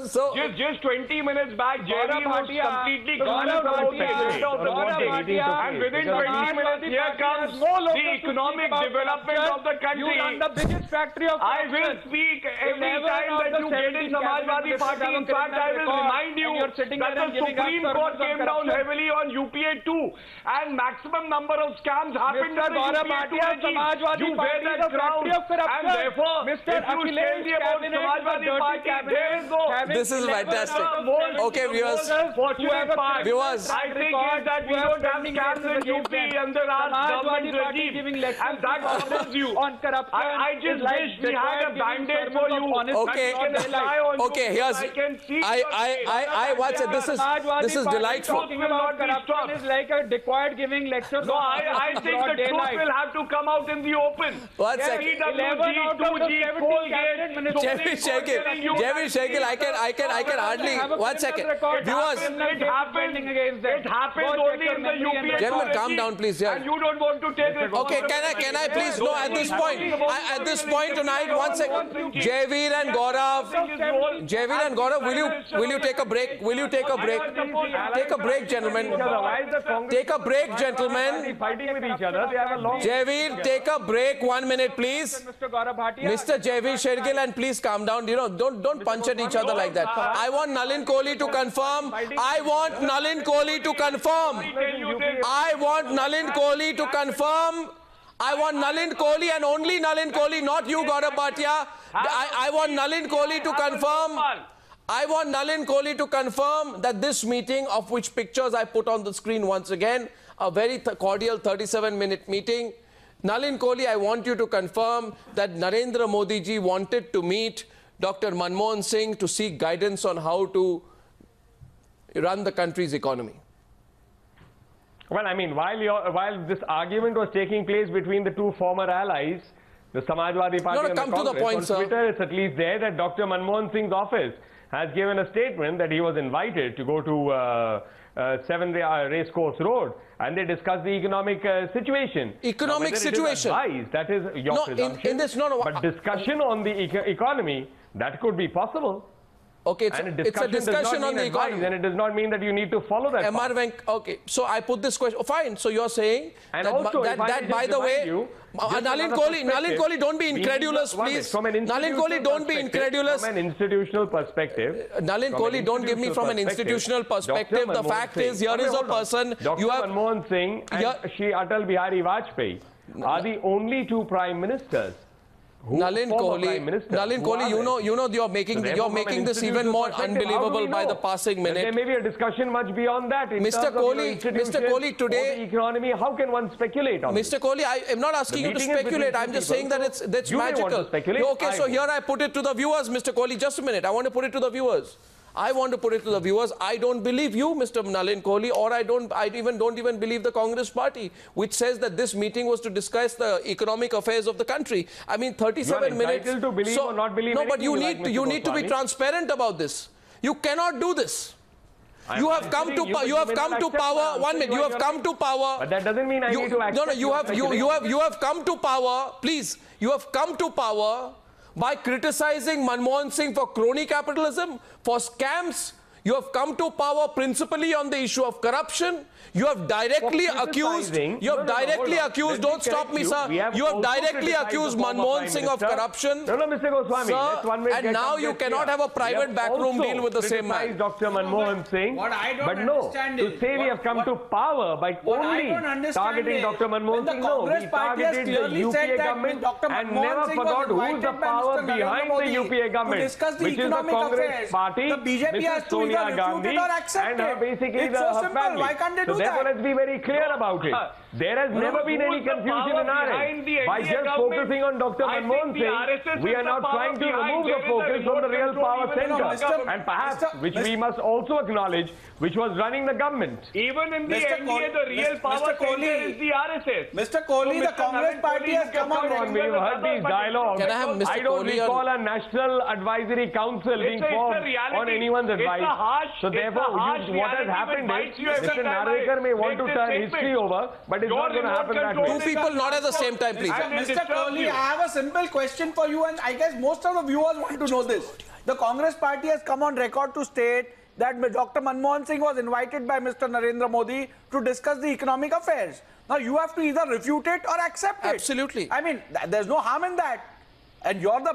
So, just 20 minutes back, Jaiveer was completely confused about the agenda of the meeting, and within 20 minutes, here comes the economic development of the country. You run the biggest factory of I will speak every time that you get in Samajwadi Party. In fact, I will remind you that the Supreme Court came down heavily on UPA 2, and maximum number of scams happened in the UPA 2 regime. You wear that crown, and therefore, if you tell me about Samajwadi Party, this is fantastic. Okay, viewers. Viewers. I think is that we don't have scams in UP under our government regime, and that bothers you. I just wish we had a band-aid for you. Okay. Okay. Here's. I watch it. This is delightful. Talking about corruption is like a decoy giving lectures. No, I think the truth will have to come out in the open. 1 second. PWG, 2G, Colgate. Jaiveer Shergill, I can hardly. 1 second. Viewers. It happened only in the UPA. Gentlemen, calm down, please. Yeah. And you don't want to take it. Okay, can I please? No, at this point tonight, 1 second. Jaiveer and Gaurav, will you take a break? Will you take a break? Take a break, gentlemen. Take a break, gentlemen. Fighting with each other. They have a long. Jaiveer, take a break. 1 minute, please. Mr. Gaurav Bhatia. Mr. Jaiveer Shergill, and please calm down. You know, don't punch at each other like that. I want Nalin Kohli to confirm. I want Nalin Kohli to confirm. I want Nalin Kohli to confirm. I want Nalin Kohli and only Nalin Kohli, not you, Gaurav Bhatia. I want Nalin Kohli to confirm. I want Nalin Kohli to confirm that this meeting, of which pictures I put on the screen once again, a very cordial 37-minute meeting. Nalin Kohli, I want you to confirm that Narendra Modi ji wanted to meet Dr. Manmohan Singh to seek guidance on how to run the country's economy. Well, I mean, while this argument was taking place between the two former allies, the Samajwadi Party and the Congress, to the point, on Twitter, it's at least there that Dr. Manmohan Singh's office has given a statement that he was invited to go to 7 Racecourse Road, and they discussed the economic situation. Economic situation. That is your presumption. But discussion on the economy, that could be possible. Okay, it's a discussion on the economy. And it does not mean that you need to follow that. Okay, so I put this question. Fine, so you're saying and that, also, that by the way, Nalin Kohli, don't be incredulous, please. Nalin Kohli, don't be incredulous. From an institutional perspective. Nalin Kohli, don't give me from an institutional perspective. The fact is, here is a person. Dr. Manmohan Singh and Shri Atal Bihari Vajpayee are the only two prime ministers. Nalin Kohli, you know, you're making this even more unbelievable by the passing minute. There may be a discussion much beyond that. Mr. Kohli, today, the economy, how can one speculate on Mr. Kohli, I am not asking you to speculate. I'm just saying that that's magical. Okay, so here I put it to the viewers, Mr. Kohli. Just a minute. I want to put it to the viewers. I don't believe you, Mr. Nalin Kohli, or I don't even believe the Congress party, which says that this meeting was to discuss the economic affairs of the country. I mean, 37 minutes. To believe or not believe no, but you need to be transparent about this. You cannot do this. You have come to power. 1 minute. You have come to power. But that doesn't mean I need to accept. No, you have come to power. Please, you have come to power by criticizing Manmohan Singh for crony capitalism, for scams. You have come to power principally on the issue of corruption. You have directly accused, don't stop me, sir. You have directly accused Manmohan Singh of corruption. No, Mr. Goswami. Sir, and now you cannot have a private backroom deal with the same man. Dr. Manmohan Singh. But no, to say we have come to power by only targeting Dr. Manmohan Singh, no. We targeted the UPA government and never forgot who's the power behind the UPA government, which is the Congress party, Mrs. Sonia Gandhi, and basically her family. Why can't they do that? Therefore, let's be very clear about it. There has never been any confusion in our end. By just focusing on Dr. Manmohan Singh, we are now trying to remove the focus from the real power center. And perhaps, which we must also acknowledge, which was running the government. Even in the NDA, the real power center is the RSS. Mr. Kohli, the Congress party has come on. We've heard these dialogues. I don't recall a National Advisory Council being formed on anyone's advice. So therefore, what has happened is Mr. Narvekar may want to turn history over, but it's not going to happen that way. Two people not at the same time, please. Mr. Kohli, I have a simple question for you, and I guess most of the viewers want to know this. The Congress party has come on record to state that Dr. Manmohan Singh was invited by Mr. Narendra Modi to discuss the economic affairs. Now, you have to either refute it or accept it. Absolutely. I mean, there's no harm in that. And you're the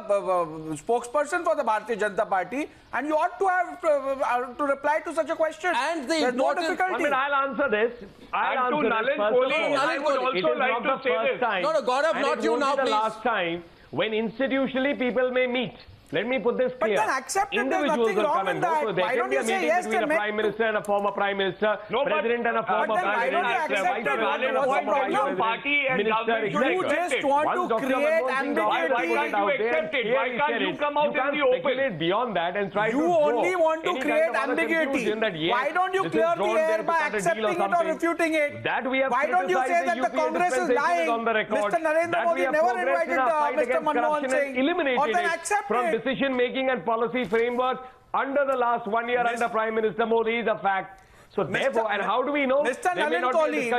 spokesperson for the Bharatiya Janata Party, and you ought to have to reply to such a question. And there's no difficulty. I mean, I'll answer this. I'll answer Nalin Kohli, I would also like to say this. No, Gaurav, not you now, please. It won't be the last time when institutionally people may meet. Let me put this clear. But then accept it, there's nothing wrong in that. So there why can don't be you a say meeting yes between a prime minister and a former prime minister, president and a former prime minister, vice president and a former vice president, minister, You just want to create ambiguity. Why can't you accept it? Why can't you come out in the open? Speculate beyond that and try to You only want to create ambiguity. Why don't you clear the air by accepting it or refuting it? Why don't you say that the Congress is lying? Mr. Narendra Modi never invited Mr. Manmohan Singh. Or then accept from it. decision making and policy framework under the last 1 year under Prime Minister Modi is a fact. So therefore, and how do we know? Mr. Nalin Kohli,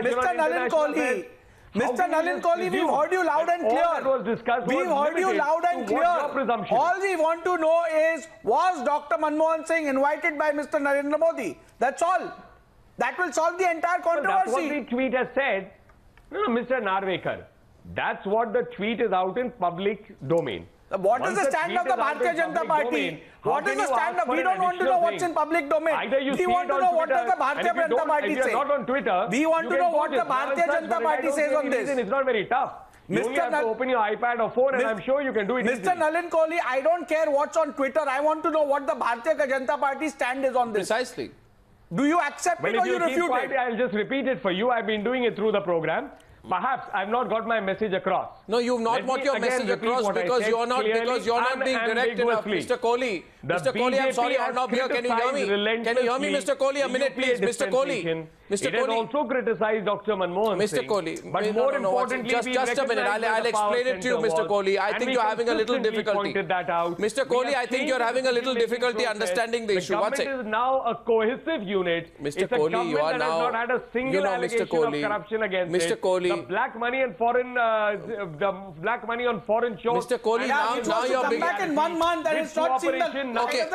Mr. Nalin Kohli, we've heard you loud and clear. We've heard you loud and clear. All we want to know is, was Dr. Manmohan Singh invited by Mr. Narendra Modi? That's all. That will solve the entire controversy. That's what the tweet has said. No, Mr. Narvekar, that's what the tweet is out in public domain. What is the stand of the Bharatiya Janata Party? What is the stand of? We don't want to know what's in public domain. We want to know what does the Bharatiya Janata Party say. If you're not on Twitter, we want to know what the Bharatiya Janata Party says on this. It's not very tough. You only have to open your iPad or phone, and I'm sure you can do it easily. Mr. Nalin Kohli, I don't care what's on Twitter. I want to know what the Bharatiya Janata Party stand is on this. Precisely. Do you accept it or you refute it? I'll just repeat it for you. I've been doing it through the program. Perhaps I've not got my message across. No, you've not got your message across because you're not being direct enough. Mr. Kohli, I'm sorry, Arnab here. Can you hear me? Can you hear me, Mr. Kohli? A minute, please. Mr. Kohli. Mr. It has also criticized Dr. Manmohan Singh. Mr. Kohli, but more importantly, just a minute. I'll explain it to you, Mr. Kohli. I think you're having a little difficulty. Mr. Kohli, I think you're having a little difficulty understanding the issue. One second. The government is now a cohesive unit. Mr. Kohli, you are now. It's a government that has not had a single allegation of corruption against it. Mr. Kohli. The black money and foreign, on foreign shores. Mr. Kohli, now you're being back in 1 month and it's not seen the okay,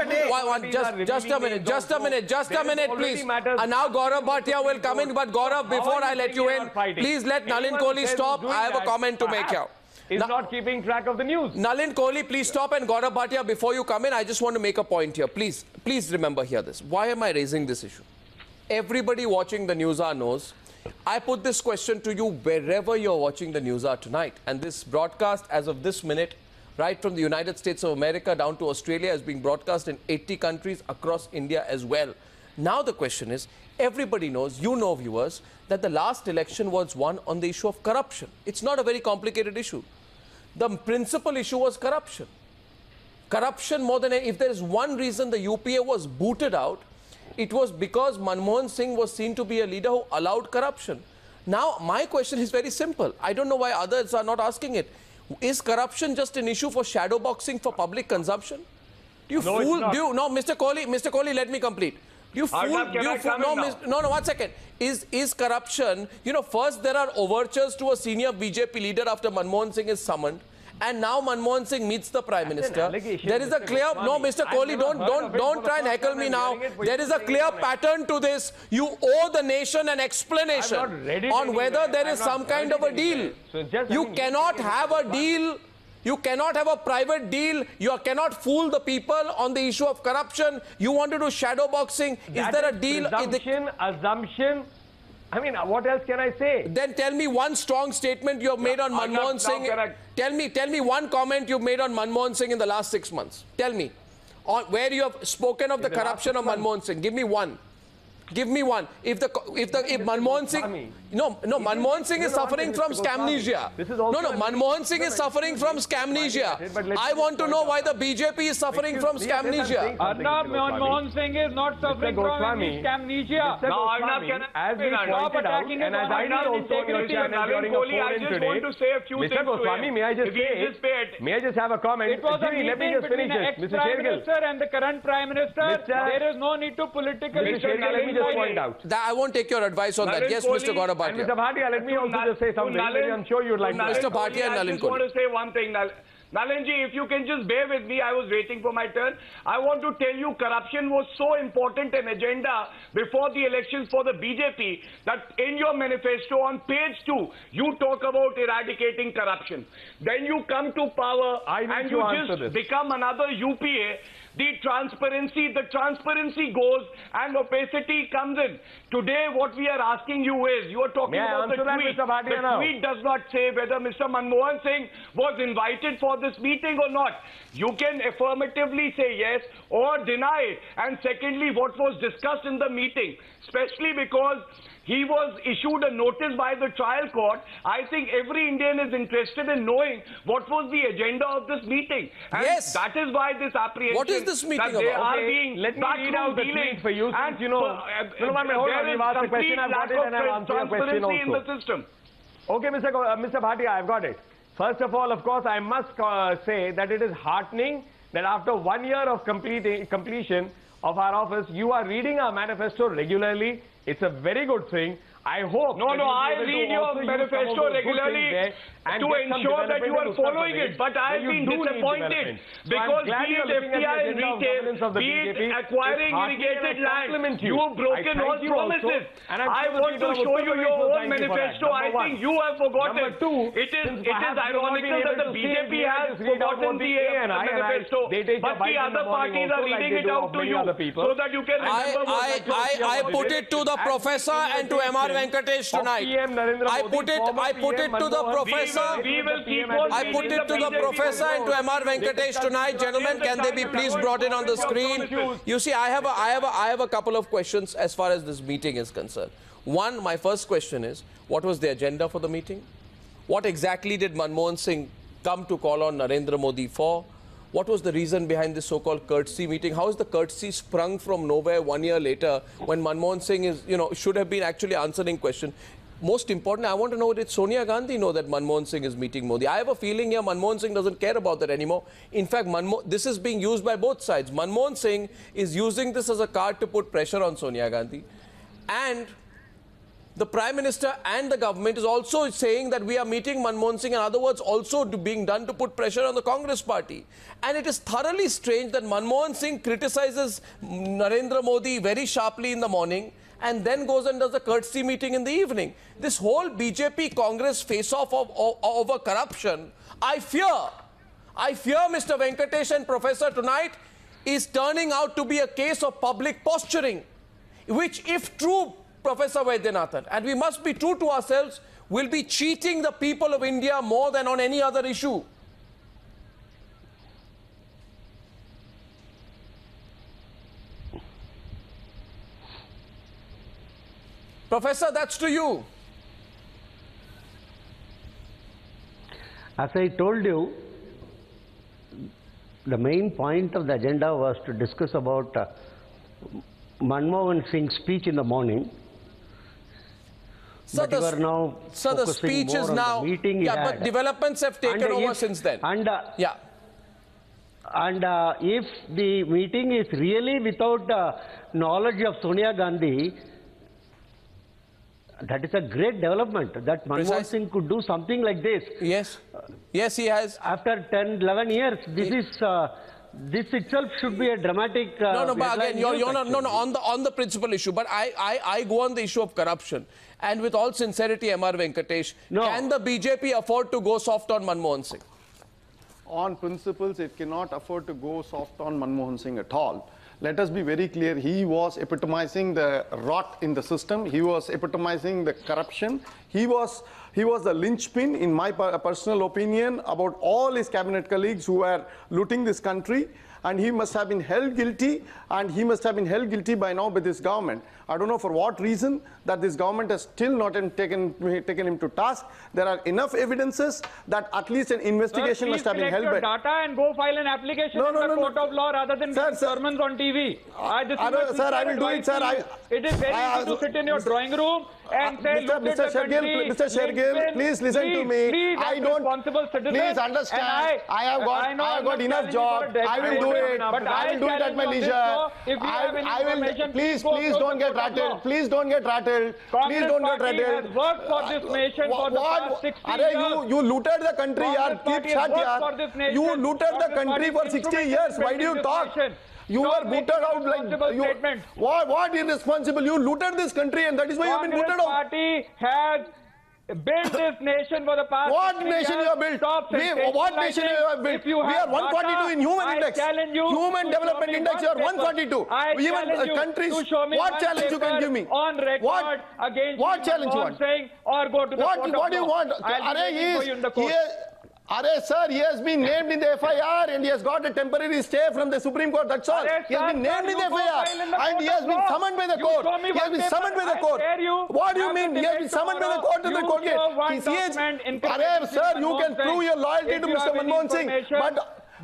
just a minute, please. And now Gaurav Bhatia will come in, but Gaurav, before I let you in, please let Nalin Kohli stop. I have a comment to make here. Is not keeping track of the news. Nalin Kohli, please stop, and Gaurav Bhatia, before you come in, I just want to make a point here. Please remember here this. Why am I raising this issue? Everybody watching the Newshour knows I put this question to you wherever you're watching the Newshour tonight. And this broadcast, as of this minute, right from the United States of America down to Australia, is being broadcast in 80 countries across India as well. Now the question is, everybody knows, you know viewers, that the last election was won on the issue of corruption. It's not a very complicated issue. The principal issue was corruption. Corruption more than if there is one reason the UPA was booted out, it was because Manmohan Singh was seen to be a leader who allowed corruption. Now, my question is very simple. I don't know why others are not asking it. Is corruption just an issue for shadow boxing for public consumption? Do you fool? No, Mr. Kohli, let me complete. Do you fool? No, one second. Is corruption? You know, first there are overtures to a senior BJP leader after Manmohan Singh is summoned. And now Manmohan Singh meets the Prime Minister. There is a clear... No, Mr. Kohli, don't try and heckle me now. There is a clear pattern to this. You owe the nation an explanation on whether there is some kind of a deal. You cannot have a deal. You cannot have a private deal. You cannot fool the people on the issue of corruption. You want to do shadow boxing. Is there a deal? Assumption. I mean, what else can I say? Then tell me one strong statement you have made on Manmohan Singh. Tell me one comment you've made on Manmohan Singh in the last 6 months. Tell me. Where you have spoken of the corruption of Manmohan Singh. Give me one. Give me one. If Manmohan Singh, Manmohan Singh is suffering from scamnesia. Manmohan Singh is suffering from scamnesia. I want to know why the BJP is suffering from scamnesia. Arnab, Manmohan Singh is not suffering from any scamnesia. Now, Arnab, can I pointed out, and as I did also in your channel during a phone-in today, want to say a few Mr. Goswami, may I just have a comment? It was a meeting between the ex-Prime Minister and the current Prime Minister. There is no need to politically... Let me just point out. I won't take your advice on that. Yes, Mr. Gaurav Bhatia. Mr. Bhatia, let me also just say something. I'm sure you'd like to. Mr. Bhatia and Nalin Kohli. I just want to say one thing. Nalinji, if you can just bear with me, I was waiting for my turn. I want to tell you corruption was so important an agenda before the elections for the BJP that in your manifesto on page 2, you talk about eradicating corruption. Then you come to power and you just become another UPA. The transparency goes and opacity comes in. Today, what we are asking you is, you are talking about the tweet. The tweet does not say whether Mr. Manmohan Singh was invited for this meeting or not. You can affirmatively say yes or deny it. And secondly, what was discussed in the meeting, especially because he was issued a notice by the trial court. I think every Indian is interested in knowing what was the agenda of this meeting. And that is why this apprehension... What is this meeting that they about? Are being let me read out the tweet for you. And, there is complete lack of transparency in the system. Okay, Mr. Bhatia, I've got it. First of all, of course, I must say that it is heartening that after 1 year of completion of our office, you are reading our manifesto regularly. It's a very good thing. I hope... I read your manifesto regularly to ensure that you are following it. But I have been disappointed because be it FDI and retail, be it acquiring irrigated land, you have broken all promises. I want to show you your own manifesto. I think you have forgotten. It is ironical that the BJP has forgotten the manifesto, but the other parties are reading it out to you so that you can remember what I put it to the professor and to M R Venkatesh tonight. I put it to the professor. I put it to the professor and to M R Venkatesh tonight. Gentlemen, can they be please brought in on the screen? You see, I have a couple of questions as far as this meeting is concerned. One, my first question is, what was the agenda for the meeting? What exactly did Manmohan Singh come to call on Narendra Modi for? What was the reason behind this so-called courtesy meeting? How is the courtesy sprung from nowhere 1 year later when Manmohan Singh is, should have been actually answering question? Most important, I want to know, did Sonia Gandhi know that Manmohan Singh is meeting Modi? I have a feeling here Manmohan Singh doesn't care about that anymore. In fact, this is being used by both sides. Manmohan Singh is using this as a card to put pressure on Sonia Gandhi. And the Prime Minister and the government is also saying that we are meeting Manmohan Singh, in other words, also being done to put pressure on the Congress party. And it is thoroughly strange that Manmohan Singh criticizes Narendra Modi very sharply in the morning and then goes and does a courtesy meeting in the evening. This whole BJP Congress face-off over corruption, I fear, Mr. Venkatesh and Professor tonight, is turning out to be a case of public posturing, which, if true, Professor Vaidyanathan, and we must be true to ourselves, will be cheating the people of India more than on any other issue. Professor, that's to you. As I told you, the main point of the agenda was to discuss about Manmohan Singh's speech in the morning. So the speech is now, but developments have taken over since then. And if the meeting is really without knowledge of Sonia Gandhi, that is a great development, that Manmohan Singh could do something like this. Yes. Yes, he has. After 10, 11 years, this itself should be a dramatic... but again, on the principal issue. But I go on the issue of corruption. And with all sincerity, M R Venkatesh, can the BJP afford to go soft on Manmohan Singh? On principles, it cannot afford to go soft on Manmohan Singh at all. Let us be very clear, he was epitomizing the rot in the system, he was epitomizing the corruption, he was the linchpin, in my personal opinion, about all his cabinet colleagues who were looting this country. and he must have been held guilty, and he must have been held guilty by now by this government. I don't know for what reason that this government has still not taken him to task. There are enough evidences that at least an investigation must have been held by... data and go file an application in the court of law rather than sermons on TV. Sir, I will do it, sir. It is very easy to sit in your drawing room and say, Mr. Shergill, please listen to me. I don't... Please understand. I have got enough job. I will do it. But I will do it at my leisure. Please don't get rattled. Please don't get rattled. Please don't get rattled. Has worked for this nation for the past 60 years. You looted the country, yaar. Keep shut, yaar. You looted the country for 60 years. Why do you talk? You were booted out like you. What irresponsible? You looted this country, and that is why you have been booted out. Party has built this nation for the past. What nation you have built? What nation you have built? We are 142 in human index. Human development index, you are 142. Even countries. What challenge you can give me? On record against what challenge you want? Or go to the what do you want? Sir, he has been named in the FIR and he has got a temporary stay from the Supreme Court. That's all. He has been named in the FIR and he has been summoned by the court. He has been summoned by the court. What do you mean? He has been summoned by the court to the court gate. Sir, you can prove your loyalty to Mr. Manmohan Singh. But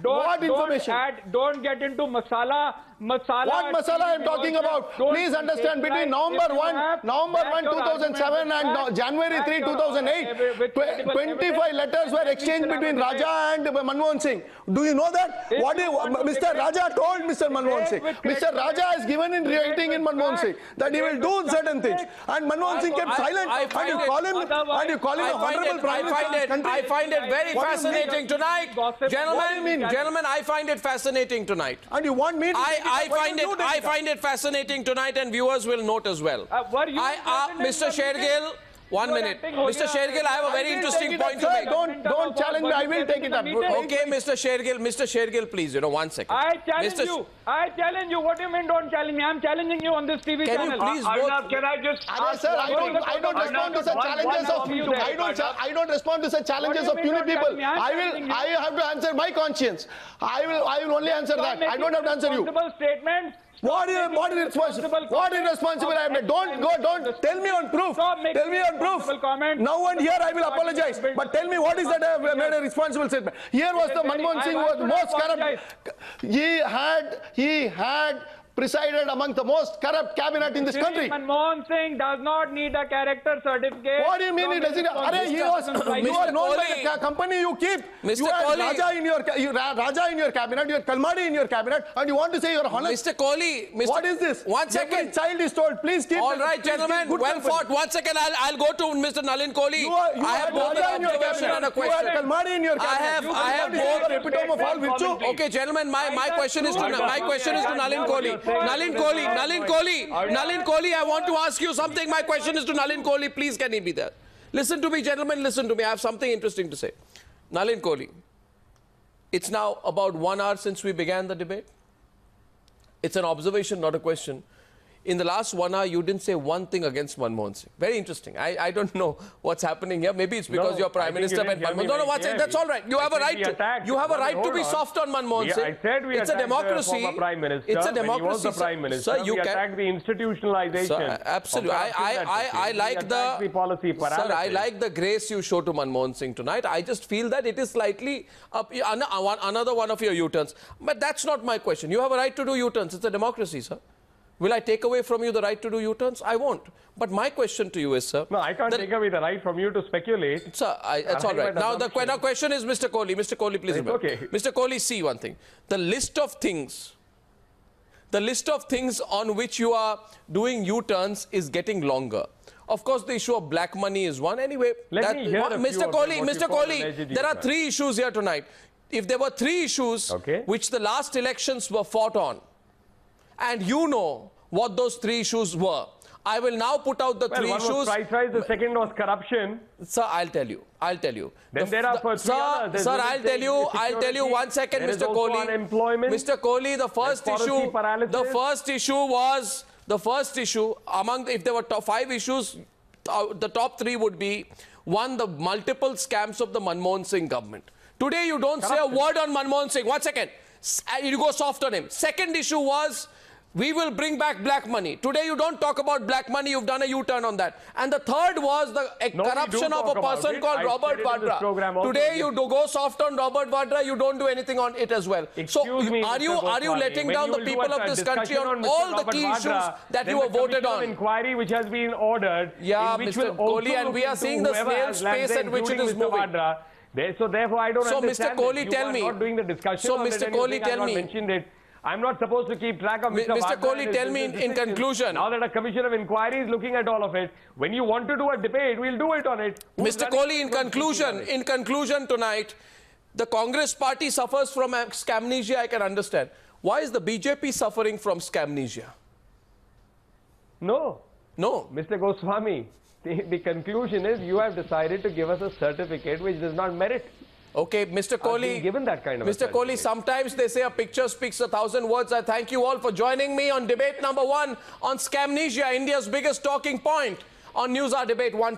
what information? Don't get into masala. What masala I am talking about? Please understand, between November 1, 2007 and January 3, 2008, 25 letters were exchanged between Raja and Manmohan Singh. Do you know that? What Mr. Raja told Mr. Manmohan Singh. Mr. Raja has given in writing in Manmohan Singh that he will do certain things. And Manmohan Singh kept silent. And you call him a honorable Prime Minister. I find it very fascinating tonight. Gentlemen, I find it fascinating tonight. And you want me to... I find it fascinating tonight, and viewers will note as well. Mr. Shergill, 1 minute. Mr. Shergill, I have a very interesting point to make. Don't challenge me. I will take it up. Okay, Mr. Shergill, please, 1 second. I challenge you. What do you mean don't challenge me? I'm challenging you on this TV channel. Can you please Arnab, can I just ask? Sir, I don't respond to such challenges of... I don't respond to such challenges of puny people. I have to answer my conscience. I will only answer that. I don't have to answer you. Statements. What is irresponsible I have made? Don't tell me on proof. Tell me on proof. Now and here I will apologize. But tell me what is that I have made a responsible statement. Here was the Manmohan Singh was most corrupt. He had presided among the most corrupt cabinet in this country. Manmohan Singh does not need a character certificate. What do you mean he doesn't? You are known by the company you keep. Mr. You have Kohli. Raja in your cabinet, you have Kalmadi in your cabinet, and you want to say you're honest. Mr. Kohli. What is this? 1 second. Every child is told, please keep... All right, gentlemen, well fought. 1 second, I'll go to Mr. Nalin Kohli. I have both an observation and a question. You have Kalmadi in your cabinet. I have both. The epitome of all virtue. Okay, gentlemen, my question is to Nalin Kohli. Nalin Kohli, I want to ask you something. My question is to Nalin Kohli. Please, can he be there? Listen to me, gentlemen, listen to me. I have something interesting to say. Nalin Kohli, it's now about 1 hour since we began the debate. It's an observation, not a question. In the last 1 hour, you didn't say one thing against Manmohan Singh. Very interesting. I don't know what's happening here. Maybe it's because you're Prime Minister. That's all right. You have a right to. You have a right to be soft on Manmohan Singh. I said we attacked the former Prime Minister. It's a democracy. When he was the Prime Minister. Sir, you attacked the institutionalization. Sir, absolutely. I like the policy paralysis. Sir, I like the grace you show to Manmohan Singh tonight. I just feel that it is slightly another one of your U-turns. But that's not my question. You have a right to do U-turns. It's a democracy, sir. Will I take away from you the right to do U-turns? I won't. But my question to you is, sir... No, I can't take away the right from you to speculate. Sir, that's all right. Now, the question is Mr. Kohli. Mr. Kohli, please remember. Okay. Mr. Kohli, see one thing. The list of things on which you are doing U-turns is getting longer. Of course, the issue of black money is one. Anyway, Mr. Kohli, there are 3 issues here tonight. If there were 3 issues which the last elections were fought on, and you know what those 3 issues were. I will now put out the 3 issues. One was price rise, the second was corruption. Sir, I'll tell you. Then there are 3 others. Sir, I'll tell you 1 second, Mr. Kohli. Mr. Kohli, the first issue among, if there were 5 issues, the top 3 would be, 1, the multiple scams of the Manmohan Singh government. Today, you don't say a word on Manmohan Singh. 1 second. You go soft on him. Second issue was, we will bring back black money. Today you don't talk about black money, you've done a U-turn on that. And the third was the corruption of a person called Robert Vadra. Today you do go soft on Robert Vadra, you don't do anything on it as well. Excuse me, are you letting down the people of this country on all the key issues that you have voted on? Inquiry which has been ordered. Yeah, Mr. Kohli, and we are seeing the snail's pace at which it is moving. So therefore I don't understand. Mr. Kohli, tell me. Not doing the discussion. So Mr. Kohli, tell me. Mentioned it. I'm not supposed to keep track of Mr. Kohli, tell me in conclusion. Now that a commission of inquiry is looking at all of it, when you want to do a debate, we'll do it on it. Mr. Kohli, in conclusion tonight, the Congress party suffers from scamnesia, I can understand. Why is the BJP suffering from scamnesia? No. No. Mr. Goswami, the conclusion is you have decided to give us a certificate which does not merit. Okay, Mr. Kohli, given that kind of Mr. Kohli, sometimes they say a picture speaks 1,000 words. I thank you all for joining me on debate number 1 on scamnesia, India's biggest talking point on Newshour Debate 1.